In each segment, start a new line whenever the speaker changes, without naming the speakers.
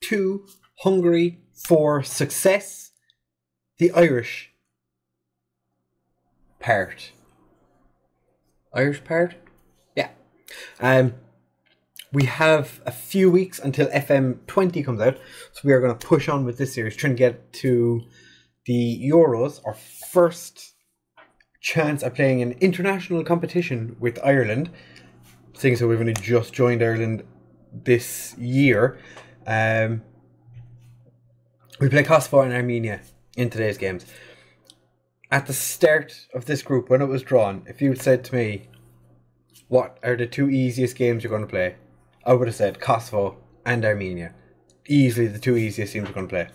2, Hungary. 4, success. The Irish part. Irish part? Yeah. We have a few weeks until FM20 comes out, so we are going to push on with this series, trying to get to the Euros, our first chance at playing an international competition with Ireland, seeing as we've only just joined Ireland this year. We play Kosovo and Armenia in today's games. At the start of this group, when it was drawn, if you had said to me, what are the 2 easiest games you're going to play? I would have said Kosovo and Armenia. Easily the 2 easiest teams you're going to play.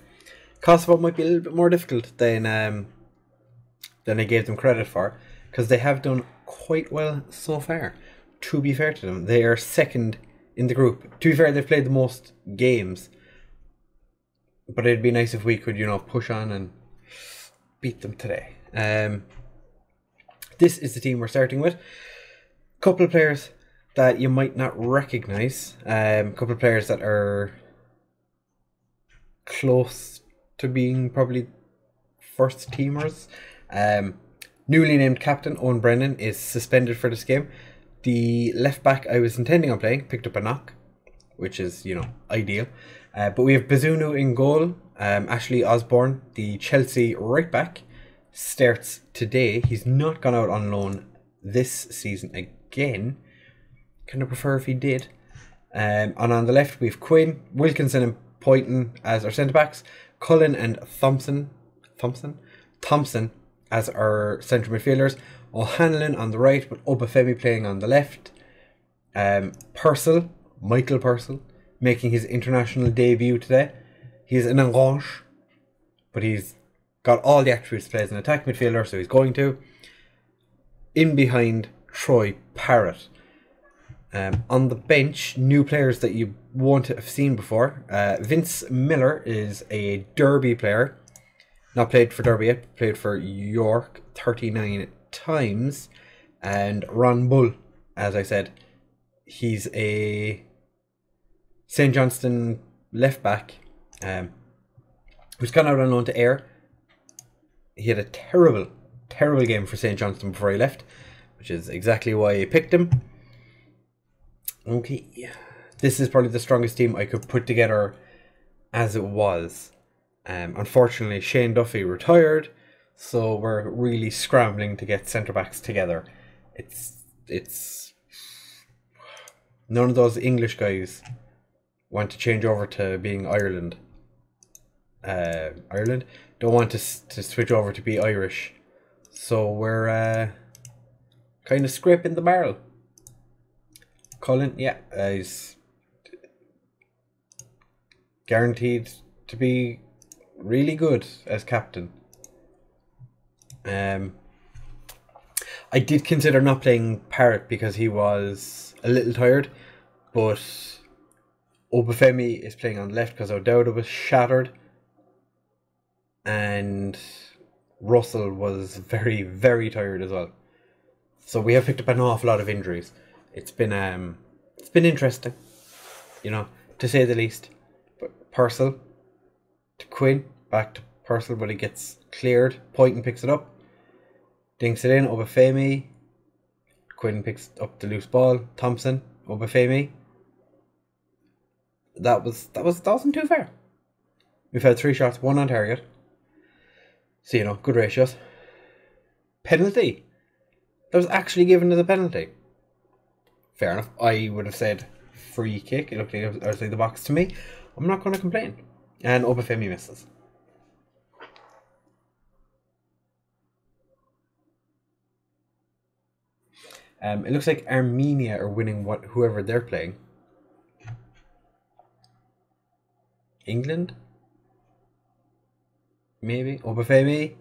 Kosovo might be a little bit more difficult than I gave them credit for, because they have done quite well so far. To be fair to them, they are second in the group. To be fair, they've played the most games. But it'd be nice if we could, push on and beat them today. This is the team we're starting with. Couple of players that you might not recognise. Couple of players that are close to being probably first teamers. Newly named captain Owen Brennan is suspended for this game. The left back I was intending on playing picked up a knock, which is, ideal. But we have Bazunu in goal. Ashley Osborne, the Chelsea right back, starts today. He's not gone out on loan this season again. Kind of prefer if he did. And on the left we have Quinn, Wilkinson and Poynton as our centre backs. Cullen and Thompson as our centre midfielders. O'Hanlon on the right, with Obafemi playing on the left. Michael Purcell, making his international debut today. He's an orange, but he's got all the attributes to play as an attack midfielder, so he's going to. In behind, Troy Parrott. On the bench, new players that you won't have seen before. Vince Miller is a Derby player. Not played for Derby yet, played for York 39 times. And Ron Bull, as I said, he's a St. Johnstone left back who's gone out on loan to Ayr. He had a terrible game for St. Johnstone before he left, which is exactly why I picked him. Okay, this is probably the strongest team I could put together as it was. Unfortunately, Shane Duffy retired, so we're really scrambling to get centre-backs together. It's none of those English guys want to change over to being Ireland. Ireland don't want to switch over to be Irish, so we're kind of scraping the barrel. Cullen, he's guaranteed to be really good as captain. I did consider not playing Parrott because he was a little tired, but Obafemi is playing on the left because O'Dowda was shattered, and Russell was very, very tired as well. So we have picked up an awful lot of injuries. It's been interesting, to say the least. But Purcell to Quinn, back to Purcell, but he gets cleared. Poynton picks it up, dinks it in. Obafemi, Quinn picks up the loose ball. Thompson, Obafemi. That wasn't too fair. We've had 3 shots, 1 on target. So, good ratios. Penalty. That was actually given as a penalty. Fair enough. I would have said free kick. It looked like outside the box to me. I'm not going to complain. And Obafemi misses. It looks like Armenia are winning whoever they're playing. England? Maybe. Obafemi.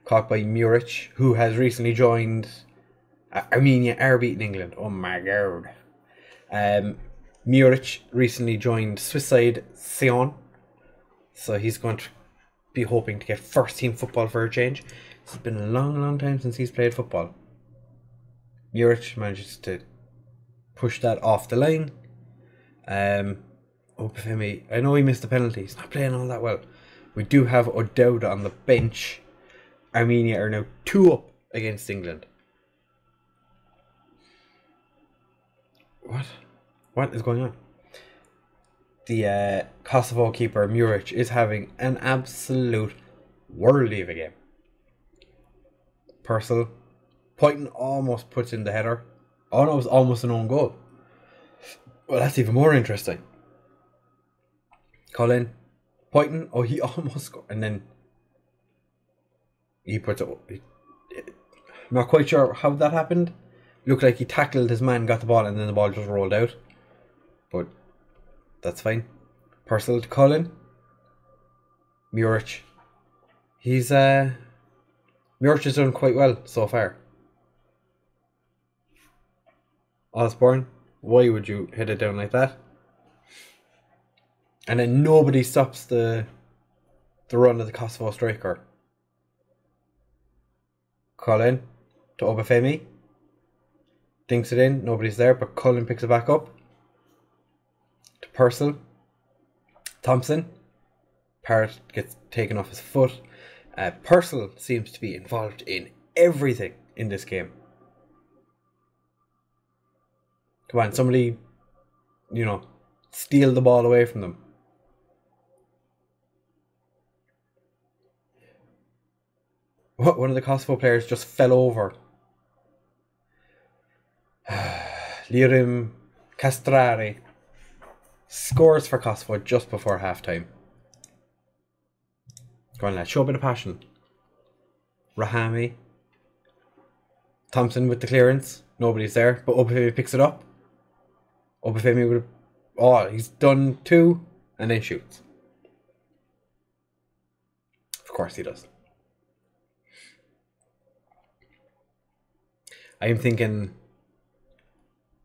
Caught by Muric, who has recently joined. Armenia are beating England. Oh my god. Muric recently joined Swiss side Sion. So he's going to be hoping to get first team football for a change. It's been a long time since he's played football. Muric manages to push that off the line. Obafemi, I know he missed the penalty. He's not playing all that well. We do have O'Dowda on the bench. Armenia are now 2 up against England. What? What is going on? The Kosovo keeper, Muric, is having an absolute worldie of a game. Purcell. Pointon almost puts in the header. Oh no, it was almost an own goal. Well, that's even more interesting. Colin. Pointon. Oh, he almost scored. And then he puts it. I'm not quite sure how that happened. Looked like he tackled his man, got the ball, and then the ball just rolled out. But that's fine. Purcell to Colin. Muric. He's Muric has done quite well so far. Osborne, why would you hit it down like that? And then nobody stops the run of the Kosovo striker. Colin to Obafemi. Dinks it in, nobody's there, but Cullen picks it back up. To Purcell. Thompson. Parrott gets taken off his foot. Purcell seems to be involved in everything in this game. Come on, somebody, steal the ball away from them. One of the Kosovo players just fell over. Lirim Castrari scores for Kosovo just before half-time. Go on, lads, show a bit of passion. Rahami. Thompson with the clearance. Nobody's there, but Obafemi picks it up. Obafemi would have... Oh, he's done 2 and then shoots. Of course he does. I'm thinking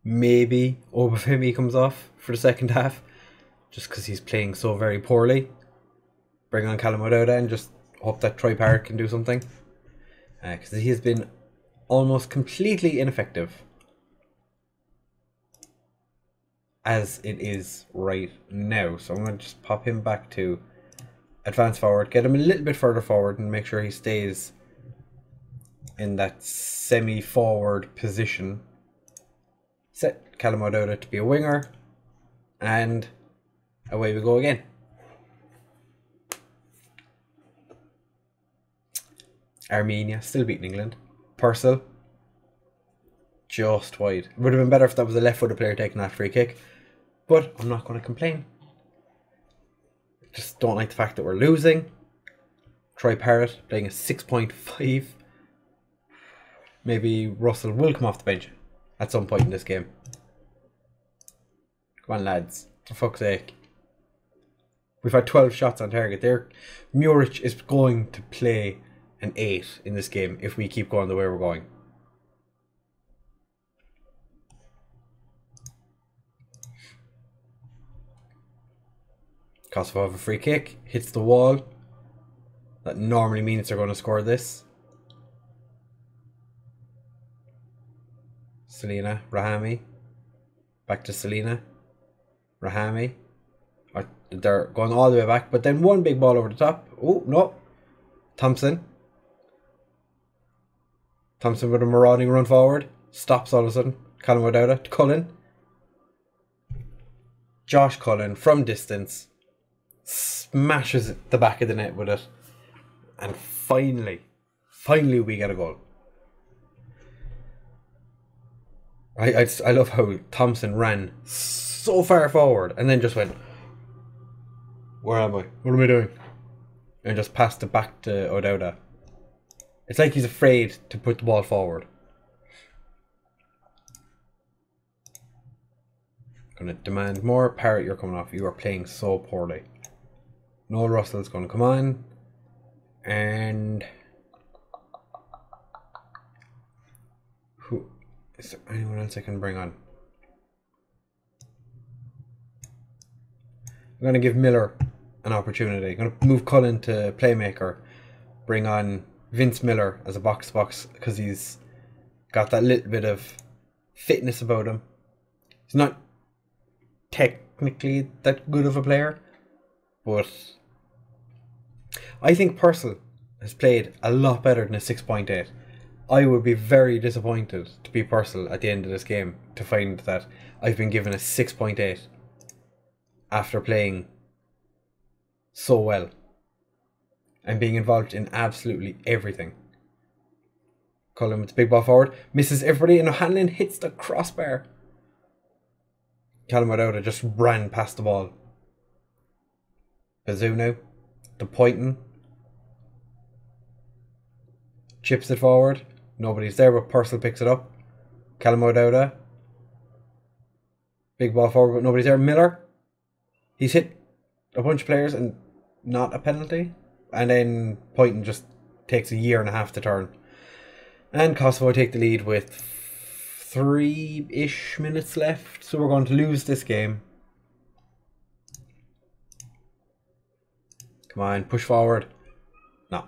maybe Obafemi comes off for the second half just because he's playing so very poorly. Bring on Callum O'Dowda and just hope that Troy Parrott can do something. Because he has been almost completely ineffective as it is right now. So I'm going to just pop him back to advance forward, get him a little bit further forward and make sure he stays in that semi-forward position. Set Callum O'Dowda to be a winger. And away we go again. Armenia still beating England. Purcell. Just wide. It would have been better if that was a left-footed player taking that free kick. But I'm not going to complain. Just don't like the fact that we're losing. Troy Parrott playing a 6.5. Maybe Russell will come off the bench at some point in this game. Come on, lads. For fuck's sake. We've had 12 shots on target there. Muric is going to play an 8 in this game if we keep going the way we're going. Kosovo have a free kick. Hits the wall. That normally means they're going to score this. Selena, Rahami. Back to Selena. Rahami. They're going all the way back, but then one big ball over the top. Oh, no. Thompson. Thompson with a marauding run forward. Stops all of a sudden. Callum O'Dowda to Cullen. Josh Cullen from distance. Smashes the back of the net with it. And finally we get a goal. I love how Thompson ran so far forward and then just went, where am I? What am I doing? And just passed it back to O'Dowda. It's like he's afraid to put the ball forward. Gonna demand more. Parrott, you're coming off. You are playing so poorly. Noel Russell's gonna come on. And who is there anyone else I can bring on? I'm gonna give Miller an opportunity. I'm gonna move Cullen to playmaker. Bring on Vince Miller as a box-to-box because he's got that little bit of fitness about him. He's not technically that good of a player, but I think Purcell has played a lot better than a 6.8. I would be very disappointed to be Purcell at the end of this game to find that I've been given a 6.8 after playing so well and being involved in absolutely everything. Cullen with the big ball forward, misses everybody, and O'Hanlon hits the crossbar. Callum O'Dowda just ran past the ball. Bazoo now, the pointing, chips it forward. Nobody's there, but Purcell picks it up. Callum O'Dowda, big ball forward, but nobody's there. Miller, he's hit a bunch of players and not a penalty. And then pointing just takes a year and a half to turn. And Kosovo take the lead with 3-ish minutes left. So we're going to lose this game. Come on, push forward. No.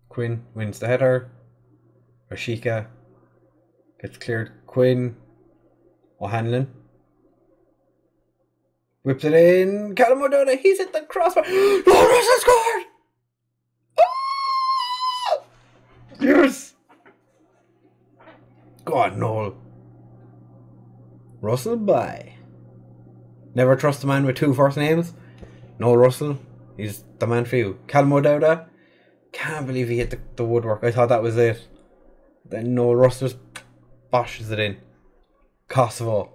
Quinn wins the header. Rashika gets cleared. Quinn. O'Hanlon. Whips it in. Callum O'Dowda. He's hit the crossbar. Oh, Russell scored! Oh! Yes! Go on, Noel. Russell bye. Never trust a man with two first names. Noel Russell. He's the man for you. Callum O'Dowda. Can't believe he hit the woodwork. I thought that was it. Then Noel Russell just boshes it in. Kosovo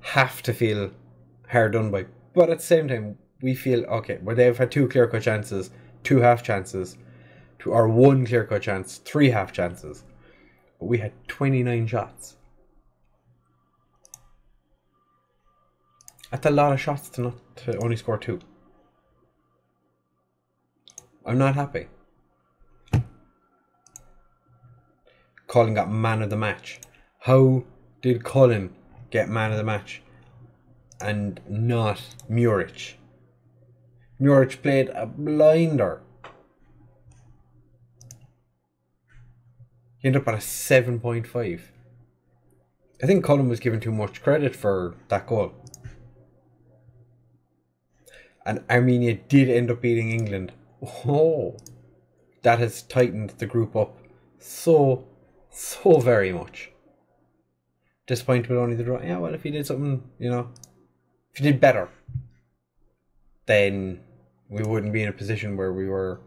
have to feel hard done by. But at the same time, we feel, okay, where they've had 2 clear-cut chances, 2 half chances, to our 1 clear-cut chance, 3 half chances. But we had 29 shots. That's a lot of shots to only score 2. I'm not happy. Colin got man of the match. How did Colin get man of the match and not Muric? Muric played a blinder. He ended up at a 7.5. I think Colin was given too much credit for that goal. And Armenia did end up beating England. Oh, that has tightened the group up so very much. Disappointed with only the draw. Yeah, well, if you did something, you know, if you did better, then we wouldn't be in a position where we were,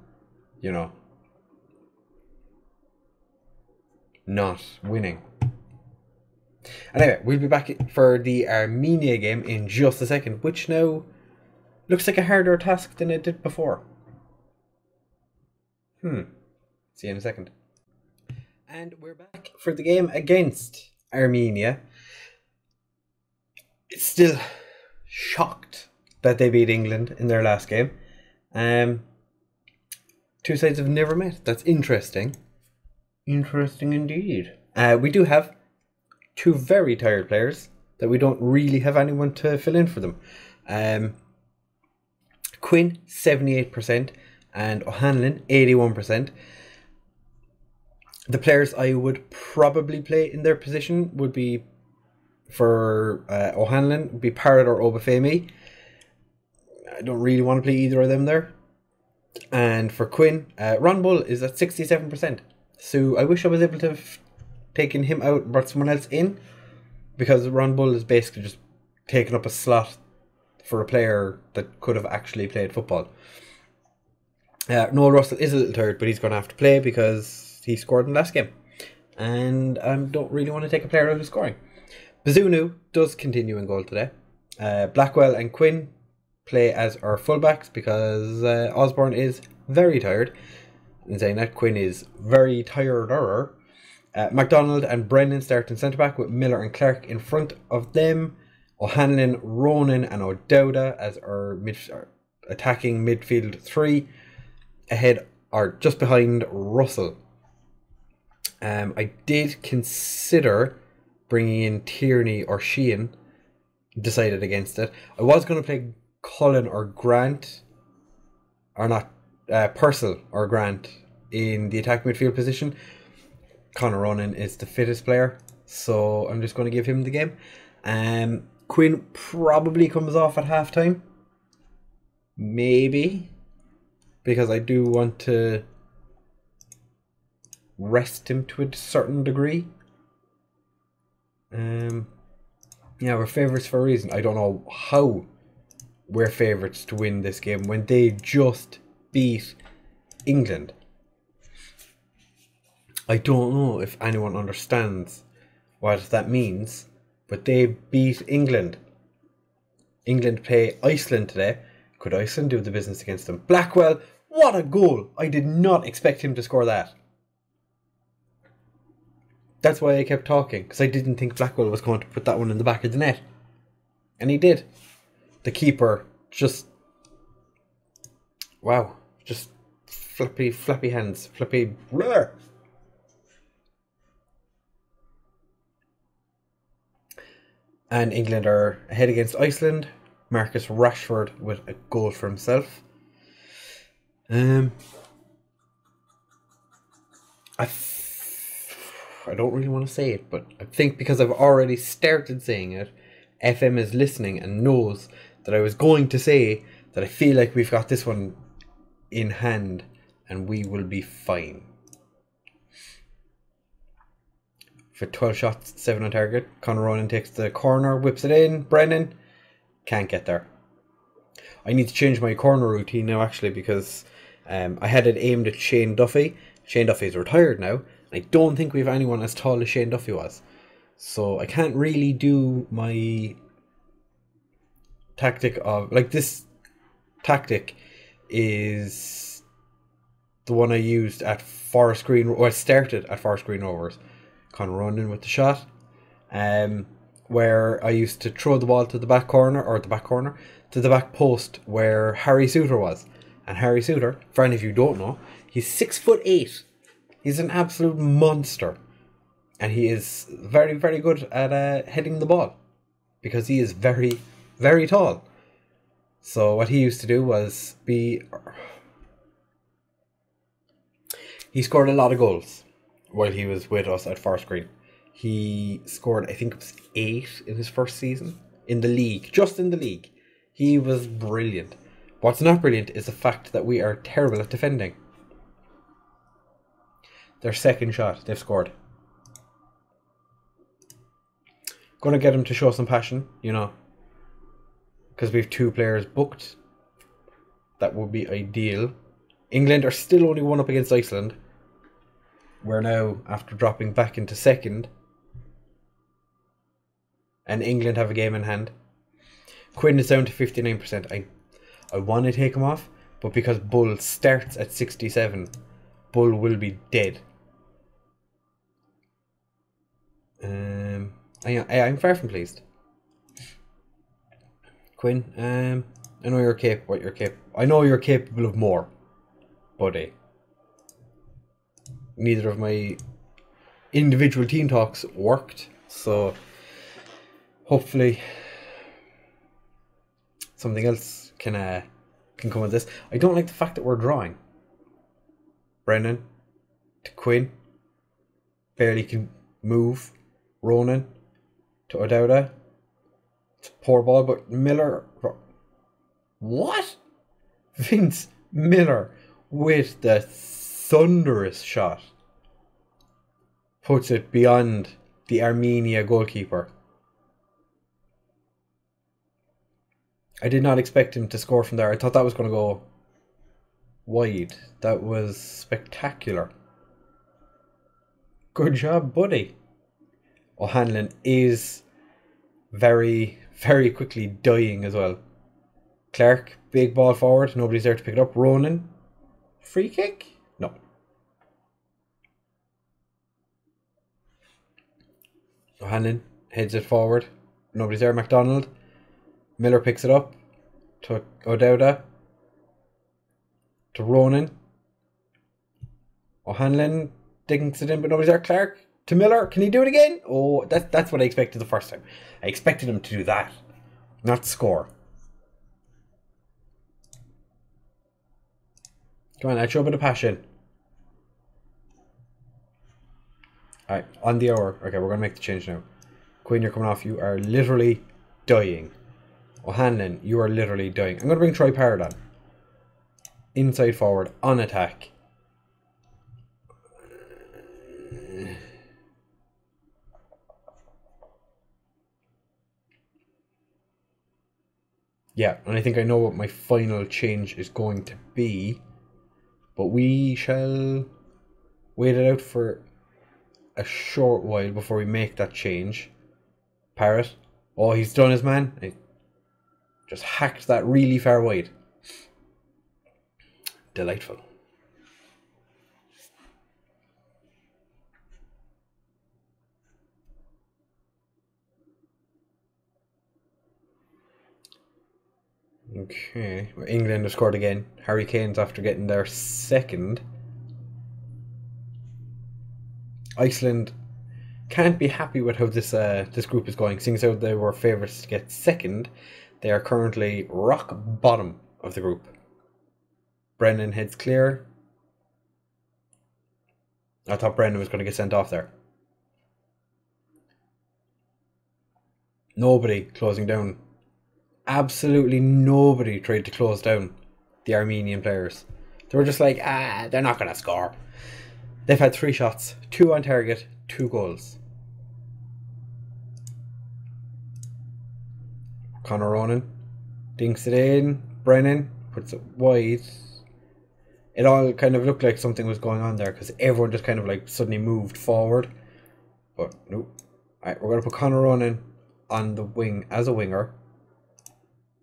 you know, not winning. Anyway, we'll be back for the Armenia game in just a second, which now looks like a harder task than it did before. See you in a second. And we're back for the game against Armenia. It's still shocked that they beat England in their last game. 2 sides have never met. That's interesting. Interesting indeed. We do have 2 very tired players that we don't really have anyone to fill in for them. Quinn, 78%, and O'Hanlon, 81%. The players I would probably play in their position would be, for O'Hanlon, would be Parrott or Obafemi. I don't really want to play either of them there. And for Quinn, Ron Bull is at 67%. So I wish I was able to have taken him out and brought someone else in, because Ron Bull is basically just taking up a slot for a player that could have actually played football. Noel Russell is a little tired, but he's going to have to play because he scored in the last game. And I don't really want to take a player out of scoring. Bazunu does continue in goal today. Blackwell and Quinn play as our fullbacks because Osborne is very tired. In saying that, Quinn is very tired. MacDonald and Brennan start in centre-back with Miller and Clark in front of them. O'Hanlon, Ronan and O'Dowda as our attacking midfield 3. Ahead or just behind Russell. I did consider bringing in Tierney or Sheehan. Decided against it. I was going to play Cullen or Grant. Or not. Purcell or Grant in the attack midfield position. Conor Ronan is the fittest player. So I'm just going to give him the game. Quinn probably comes off at halftime. Maybe. Because I do want to rest him to a certain degree. Yeah, we're favourites for a reason. I don't know how we're favourites to win this game when they just beat England. I don't know if anyone understands what that means, but they beat England. England play Iceland today. Could Iceland do the business against them? Blackwell, what a goal! I did not expect him to score that. That's why I kept talking, because I didn't think Blackwell was going to put that one in the back of the net. And he did. The keeper just... Wow. Just flappy hands. Flappy... Blur. And England are ahead against Iceland. Marcus Rashford with a goal for himself. I don't really want to say it, but I think because I've already started saying it, FM is listening and knows that I was going to say that I feel like we've got this one in hand and we will be fine. For 12 shots, 7 on target. Conor Ronan takes the corner, whips it in. Brennan can't get there. I need to change my corner routine now, actually, because I had it aimed at Shane Duffy. Shane Duffy's retired now. I don't think we have anyone as tall as Shane Duffy was. So I can't really do my tactic of... Like, this tactic is the one I used at Forest Green... Or I started at Forest Green Rovers. Conor Ronan with the shot. Where I used to throw the ball to the back corner... Or the back corner... To the back post where Harry Souttar was. And Harry Souttar, for any of you who don't know, he's 6'8". He's an absolute monster. And he is very, very good at heading the ball. Because he is very, very tall. So what he used to do was be... He scored a lot of goals while he was with us at Forest Green. He scored, I think it was 8 in his first season. In the league. Just in the league. He was brilliant. What's not brilliant is the fact that we are terrible at defending. Their second shot, they've scored. Gonna get him to show some passion, you know. Because we have 2 players booked. That would be ideal. England are still only 1 up against Iceland. We're now, after dropping back into second. And England have a game in hand. Quinn is down to 59%. I want to take him off, but because Bull starts at 67, Bull will be dead. I'm far from pleased. Quinn, I know you're capable. I know you're capable of more, buddy. Neither of my individual team talks worked, so hopefully something else can come of this. I don't like the fact that we're drawing. Brennan to Quinn, barely can move. Ronan to O'Dowda. It's a poor ball, but Miller... What? Vince Miller with the thunderous shot. Puts it beyond the Armenia goalkeeper. I did not expect him to score from there. I thought that was going to go wide. That was spectacular. Good job, buddy. O'Hanlon is very, very quickly dying as well. Clark, big ball forward. Nobody's there to pick it up. Ronan, free kick? No. O'Hanlon heads it forward. Nobody's there. McDonald. Miller picks it up to O'Dowda. To Ronan. O'Hanlon digs it in, but nobody's there. Clark to Miller. Can he do it again? Oh, that's what I expected the first time. I expected him to do that, not score. Come on, let's show a bit of passion. Alright, on the hour. Okay, we're going to make the change now. Queen, you're coming off. You are literally dying. O'Hanlon, you are literally dying. I'm going to bring Troy Parrott on. Inside forward, on attack. Yeah, and I think I know what my final change is going to be. But we shall wait it out for a short while before we make that change. Parrott. Oh, he's done his man. I just hacked that really far wide. Delightful. Okay, well, England have scored again. Harry Kane's after getting their second. Iceland can't be happy with how this group is going. Seeing as how they were favourites to get second, they are currently rock bottom of the group. Brennan heads clear. I thought Brennan was going to get sent off there. Nobody closing down. Absolutely nobody tried to close down the Armenian players. They were just like, they're not going to score. They've had 3 shots, 2 on target, 2 goals. Conor Ronan dinks it in. Brennan puts it wide. It all kind of looked like something was going on there because everyone just kind of like suddenly moved forward. But nope. Alright, we're going to put Conor Ronan on the wing as a winger.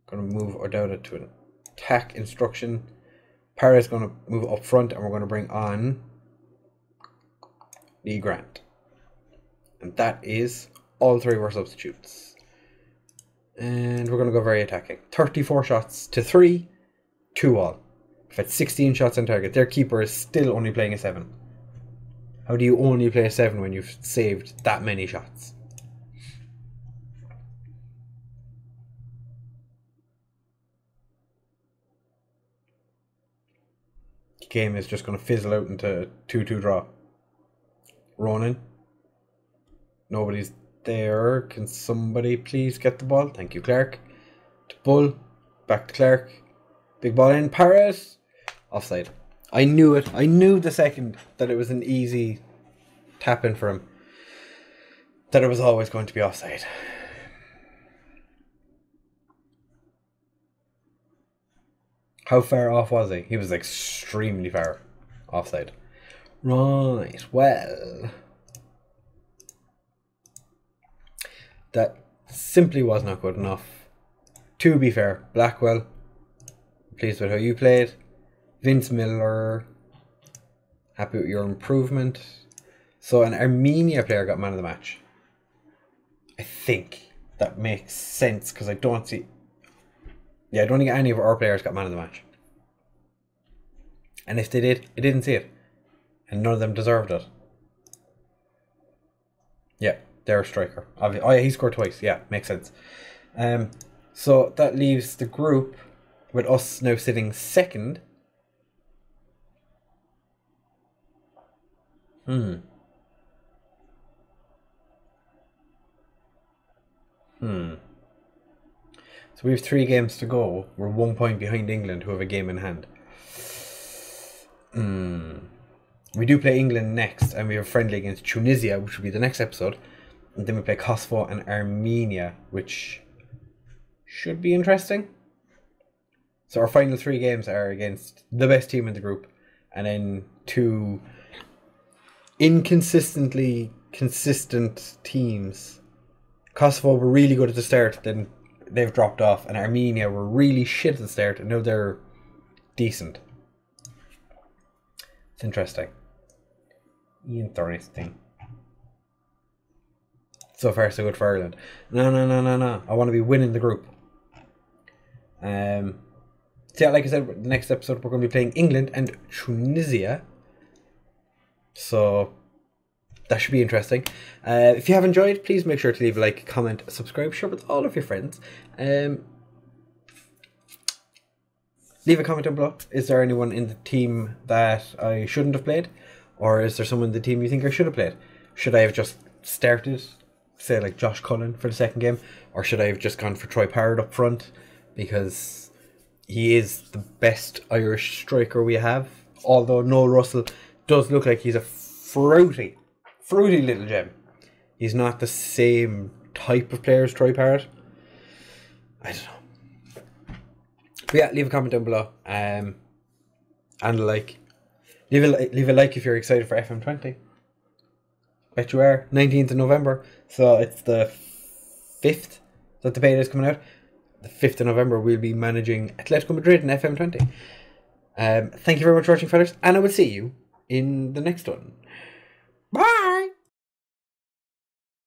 Going to move O'Dowda to an attack instruction. Parra's going to move up front and we're going to bring on Lee Grant. And that is all 3 of our substitutes. And we're going to go very attacking. 34 shots to 3, 2 all. We've had 16 shots on target. Their keeper is still only playing a 7. How do you only play a 7 when you've saved that many shots? The game is just going to fizzle out into a 2-2 draw. Ronan. Nobody's there. Can somebody please get the ball? Thank you, Clark. To Bull. Back to Clark. Big ball in. Parrott. Offside. I knew it. I knew the second that it was an easy tap in for him. That it was always going to be offside. How far off was he? He was extremely far offside. Right, well. That simply was not good enough. To be fair, Blackwell, pleased with how you played. Vince Miller, happy with your improvement. So an Armenia player got man of the match. I think that makes sense because I don't see... Yeah, I don't think any of our players got man of the match. And if they did, I didn't see it. And none of them deserved it. Yeah, they're a striker. Oh yeah, he scored twice. Yeah, makes sense. So that leaves the group with us now sitting second. So we have 3 games to go. We're 1 point behind England, who have a game in hand. We do play England next, and we have a friendly against Tunisia, which will be the next episode. And then we play Kosovo and Armenia, which should be interesting. So our final 3 games are against the best team in the group, and then 2 inconsistently consistent teams. Kosovo were really good at the start, then they've dropped off, and Armenia were really shit at the start, and now they're decent. It's interesting. Interesting. So far, so good for Ireland. No. I want to be winning the group. So yeah, like I said, the next episode we're going to be playing England and Tunisia. So that should be interesting. If you have enjoyed, please make sure to leave a like, comment, subscribe, share with all of your friends. Leave a comment down below. Is there anyone in the team that I shouldn't have played? Or is there someone in the team you think I should have played? Should I have just started, say, like Josh Cullen for the second game? Or should I have just gone for Troy Parrott up front? Because he is the best Irish striker we have. Although Noel Russell does look like he's a fruity little gem. He's not the same type of player as Troy Parrott. I don't know. But yeah, leave a comment down below. And like. Leave a like if you're excited for FM20. Bet you are. 19th of November. So it's the 5th that the beta is coming out. The 5th of November we'll be managing Atletico Madrid in FM20. Thank you very much for watching, fellas. And I will see you in the next one. Bye!